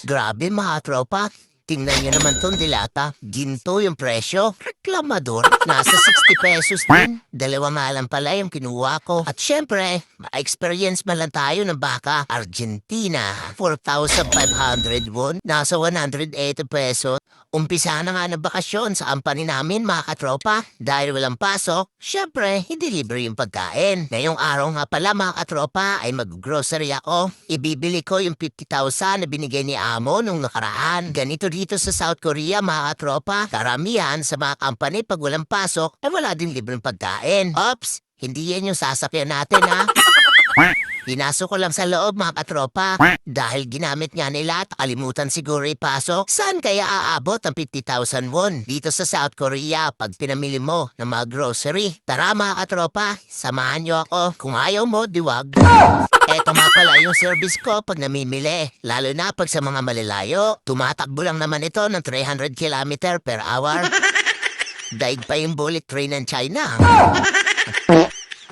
Grabe mga tropa. Tingnan niyo naman tong dilata. Ginto yung presyo. Reklamador. Nasa 60 pesos din. Dalawa nga lang pala yung kinuha ko. At syempre, ma-experience man lang tayo ng baka. Argentina. 4,500 won. Nasa 180 pesos. Umpisa na nga ng bakasyon sa company namin mga katropa. Dahil walang pasok, syempre, hindi libre yung pagkain. Ngayong araw nga pala mga katropa ay mag-grocery ako. Ibibili ko yung 50,000 na binigay ni Amo nung nakaraan. Ganito dito sa South Korea mga katropa. Karamihan sa mga company pag walang pasok ay wala din libreng pagkain. Ops, hindi yan yung sasakyan natin ha. Pinasok ko lang sa loob mga katropa dahil ginamit nga nila at kalimutan siguro ipasok. Saan kaya aabot ang 50,000 won dito sa South Korea pag pinamili mo ng mga grocery? Tara mga katropa, samahan niyo ako. Kung ayaw mo, diwag. Eto nga pala yung service ko pag namimili. Lalo na pag sa mga malalayo. Tumatakbo lang naman ito ng 300 km per hour. Daig pa yung bullet train ng China.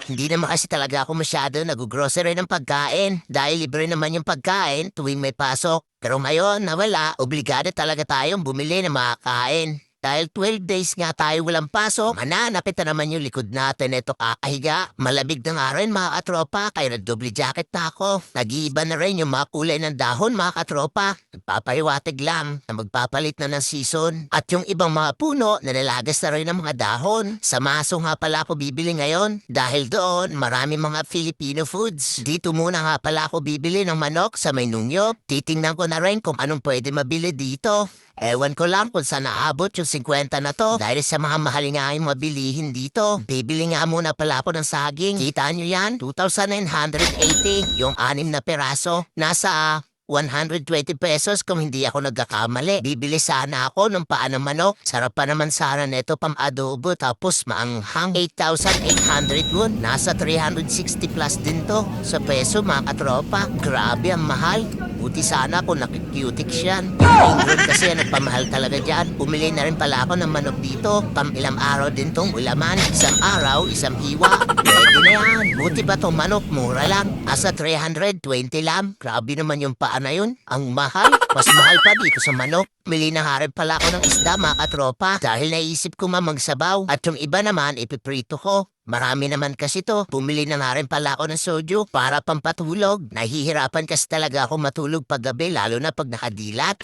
Hindi naman kasi talaga ako masyado nag-grocery ng pagkain dahil libre naman yung pagkain tuwing may pasok. Pero ngayon nawala, obligado talaga tayong bumili ng mga kain. Dahil 12 days nga tayo walang pasok, mananapit na naman yung likod natin. Ito kakahiga. Malabig na nga rin mga katropa, kaya nag-double jacket na ako. Nag-iiba na rin yung mga kulay ng dahon mga katropa. Nagpapahiwatig lang na magpapalit na ng season. At yung ibang mga puno, nalalagas na rin ng mga dahon. Sa Maso nga pala ako bibili ngayon. Dahil doon, marami mga Filipino foods. Dito muna nga pala ako bibili ng manok sa may Nungyo. Titingnan ko na rin kung anong pwede mabili dito. Ewan ko lang kung saan naabot yung 50 na to dahil sa mga mahal nga yung mabilihin dito. Bibili nga muna pala ako ng saging. Kita nyo yan? 2,980 yung 6 na peraso. Nasa 120 pesos kung hindi ako nagkakamali. Bibili sana ako ng paa ng manok. Sarap pa naman sana neto pang-adobo tapos maanghang. 8,800 won. Nasa 360 plus din to. Sa peso mga katropa. Grabe ang mahal. Buti sana kung nakikutiks yan. Yung Ingrid kasi nagpamahal talaga dyan. Bumili na rin pala ako ng manok dito. Ilang araw din tong ulaman. Isang araw, isang hiwa. Pwede na yan. Buti ba tong manok? Mura lang. Asa 320 lang. Grabe naman yung paa na yun. Ang mahal. Mas mahal pa dito sa manok. Mili na nga rin pala ako ng isda mga katropa. Dahil naisip ko magsabaw. At yung iba naman ipiprito ko. Marami naman kasi to. Bumili na nga rin pala ako ng soju para pampatulog. Nahihirapan kasi talaga ako matulog paggabi lalo na pag nakadilat.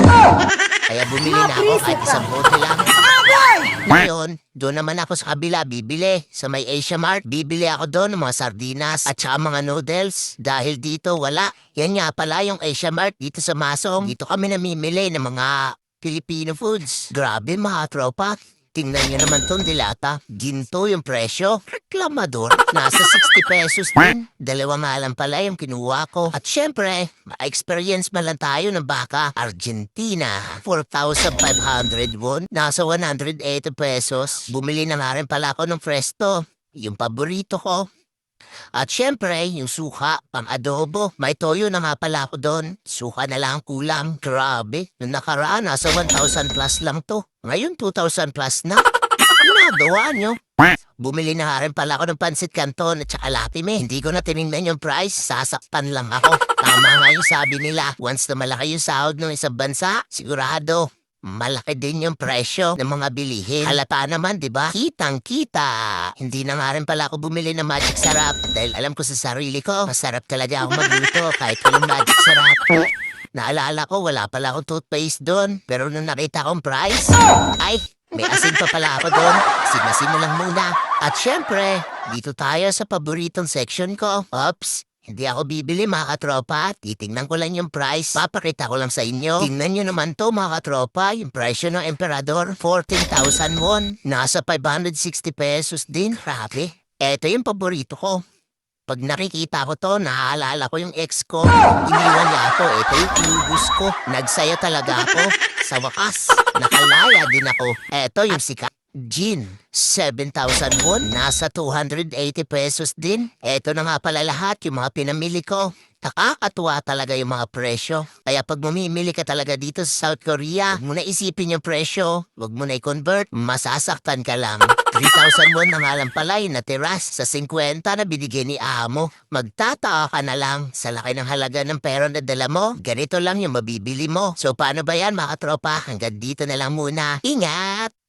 Kaya bumili na ako kahit isang bote lang. Ngayon, doon naman ako sa kabila bibili. Sa may Asia Mart, bibili ako doon ng mga sardinas at saka mga noodles. Dahil dito wala. Yan nga pala yung Asia Mart dito sa Masong. Dito kami namimili ng mga Filipino foods. Grabe mga tropa. Tingnan niyo naman tong dilata. Ginto yung presyo. Reklamador. Nasa 60 pesos din. Dalawa nga lang pala yung kinuha ko. At syempre, ma-experience man lang tayo ng baka. Argentina. 4,500 won. Nasa 180 pesos. Bumili na nga rin pala ako ng Presto. Yung paborito ko. At syempre, yung suka, pang-adobo. May toyo na nga pala ako doon. Suka na lang kulang. Grabe. Nung nakaraan, nasa 1,000 plus lang to. Ngayon, 2,000 plus na. Ginagawa nyo. Bumili na nga rin pala ako ng pansit canton at saka lapime. Hindi ko na tinignan yung price. Sasaktan lang ako. Tama nga yung sabi nila. Once na malaki yung sahod ng isang bansa, sigurado. Malaki din yung presyo ng mga bilihin. Halata naman, di ba? Kitang-kita. Hindi na nga rin pala ako bumili ng magic sarap dahil alam ko sa sarili ko, masarap talaga ako magluto kahit walang magic sarap. Naalala ko, wala pala akong toothpaste doon. Pero nung nakita kong price, ay, may asin pa pala ako doon. Sinasin na lang muna. At syempre, dito tayo sa paboritong section ko. Oops. Hindi ako bibili mga katropa. Titingnan ko lang yung price. Papakita ko lang sa inyo. Tingnan nyo naman to mga katropa. Yung presyo ng Emperador, 14,000 won. Nasa 560 pesos din. Grabe. Eto yung paborito ko. Pag nakikita ko to, naaalala ko yung ex ko. Iniwan niya ako. Ito yung inubos ko. Nagsaya talaga ako. Sa wakas, nakalaya din ako. Eto yung sikat. Gin, 7,000 won, nasa 280 pesos din. Eto na nga pala lahat yung mga pinamili ko. Nakakatuwa talaga yung mga presyo. Kaya pag mamimili ka talaga dito sa South Korea, huwag mo na isipin yung presyo, huwag mo na i-convert, masasaktan ka lang. 3,000 won na nga lang pala yung natira sa 50 na binigay ni amo. Magtataka ka na lang sa laki ng halaga ng pera na dala mo. Ganito lang yung mabibili mo. So paano ba yan mga tropa? Hanggang dito na lang muna. Ingat!